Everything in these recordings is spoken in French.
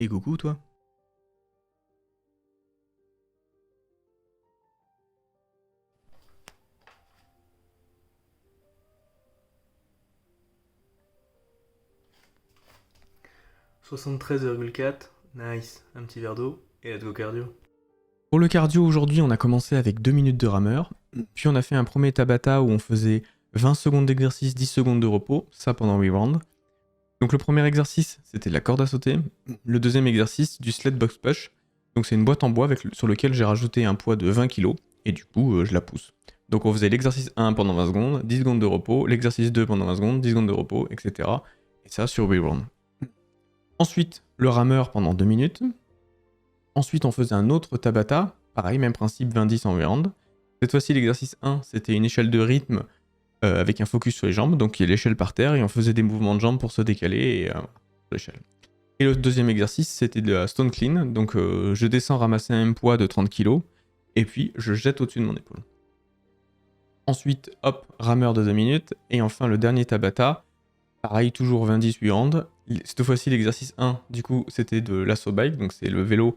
Et coucou toi. « 73,4, nice, un petit verre d'eau, et let's go cardio. » Pour le cardio aujourd'hui, on a commencé avec 2 minutes de rameur, puis on a fait un premier Tabata où on faisait 20 secondes d'exercice, 10 secondes de repos, ça pendant 8 rounds. Donc le premier exercice, c'était de la corde à sauter. Le deuxième exercice, du sled box push. Donc c'est une boîte en bois sur lequel j'ai rajouté un poids de 20 kg, et du coup, je la pousse. Donc on faisait l'exercice 1 pendant 20 secondes, 10 secondes de repos, l'exercice 2 pendant 20 secondes, 10 secondes de repos, etc. Et ça sur 8 rounds. Ensuite, le rameur pendant 2 minutes. Ensuite, on faisait un autre Tabata, pareil, même principe, 20-10 en 8 rounds. Cette fois-ci, l'exercice 1, c'était une échelle de rythme avec un focus sur les jambes, donc il y a l'échelle par terre et on faisait des mouvements de jambes pour se décaler et, sur l'échelle. Et le deuxième exercice, c'était de la stone clean, donc je descends ramasser un même poids de 30 kg et puis je jette au-dessus de mon épaule. Ensuite, hop, rameur de 2 minutes, et enfin le dernier Tabata, pareil, toujours 20-10 8 rounds. Cette fois-ci, l'exercice 1, du coup, c'était de l'assaut bike, donc c'est le vélo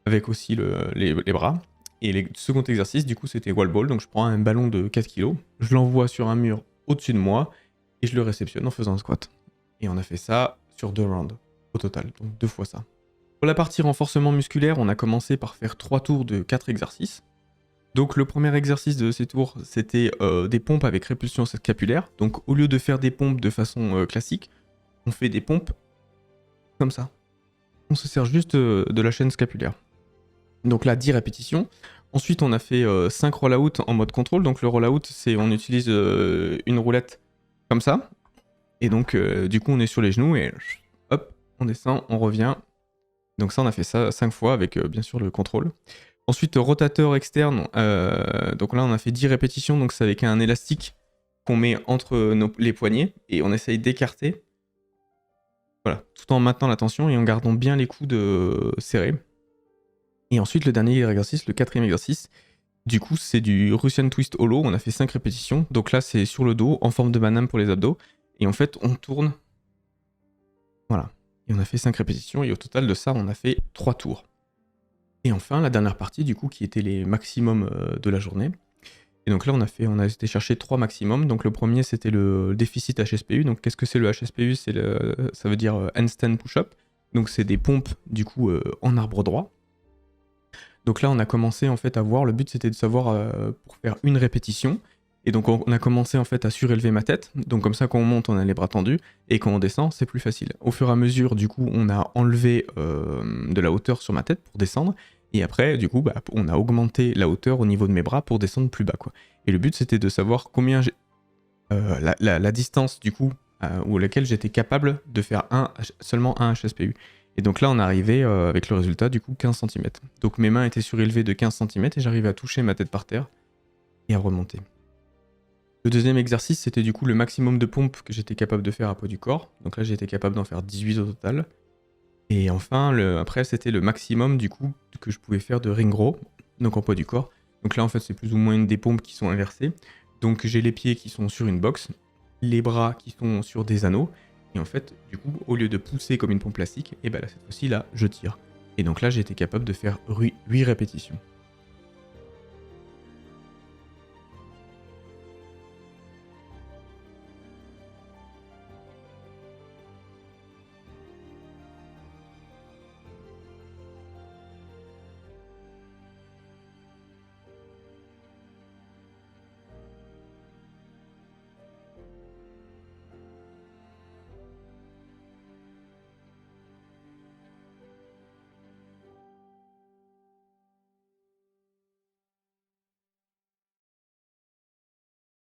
avec aussi les bras. Et le second exercice, du coup, c'était wall ball, donc je prends un ballon de 4 kg, je l'envoie sur un mur au-dessus de moi, et je le réceptionne en faisant un squat. Et on a fait ça sur 2 rounds au total, donc 2 fois ça. Pour la partie renforcement musculaire, on a commencé par faire 3 tours de 4 exercices. Donc le premier exercice de ces tours, c'était des pompes avec répulsion scapulaire. Donc au lieu de faire des pompes de façon classique, on fait des pompes comme ça. On se sert juste de la chaîne scapulaire. Donc là, 10 répétitions. Ensuite, on a fait 5 roll-out en mode contrôle. Donc le roll-out, c'est on utilise une roulette comme ça. Et donc du coup, on est sur les genoux et hop, on descend, on revient. Donc ça, on a fait ça 5 fois avec bien sûr le contrôle. Ensuite, rotateur externe, donc là on a fait 10 répétitions, donc c'est avec un élastique qu'on met entre les poignets et on essaye d'écarter, voilà, tout en maintenant la tension et en gardant bien les coudes serrés. Et ensuite, le dernier exercice, le quatrième exercice, du coup c'est du Russian Twist Hollow, on a fait 5 répétitions, donc là c'est sur le dos, en forme de banane pour les abdos, et en fait on tourne, voilà, et on a fait 5 répétitions, et au total de ça on a fait 3 tours. Et enfin, la dernière partie, du coup, qui était les maximums de la journée. Et donc là, on a été chercher 3 maximums. Donc le premier, c'était le déficit HSPU. Donc qu'est-ce que c'est le HSPU? Ça veut dire handstand push-up. Donc c'est des pompes, du coup, en arbre droit. Donc là, on a commencé, en fait, à voir. Le but, c'était de savoir, pour faire une répétition. Et donc on a commencé, en fait, à surélever ma tête. Donc comme ça, quand on monte, on a les bras tendus. Et quand on descend, c'est plus facile. Au fur et à mesure, du coup, on a enlevé de la hauteur sur ma tête pour descendre. Et après, du coup, on a augmenté la hauteur au niveau de mes bras pour descendre plus bas, quoi. Et le but, c'était de savoir combien la distance, du coup, ou laquelle j'étais capable de faire seulement un HSPU. Et donc là, on arrivait avec le résultat, du coup, 15 cm. Donc mes mains étaient surélevées de 15 cm et j'arrivais à toucher ma tête par terre et à remonter. Le deuxième exercice, c'était du coup le maximum de pompes que j'étais capable de faire à poids du corps. Donc là, j'étais capable d'en faire 18 au total. Et enfin, après, c'était le maximum du coup que je pouvais faire de ring row, donc en poids du corps. Donc là, en fait, c'est plus ou moins des pompes qui sont inversées. Donc j'ai les pieds qui sont sur une box, les bras qui sont sur des anneaux. Et en fait, du coup, au lieu de pousser comme une pompe plastique, et ben là, cette fois-ci, là, je tire. Et donc là, j'ai été capable de faire 8 répétitions.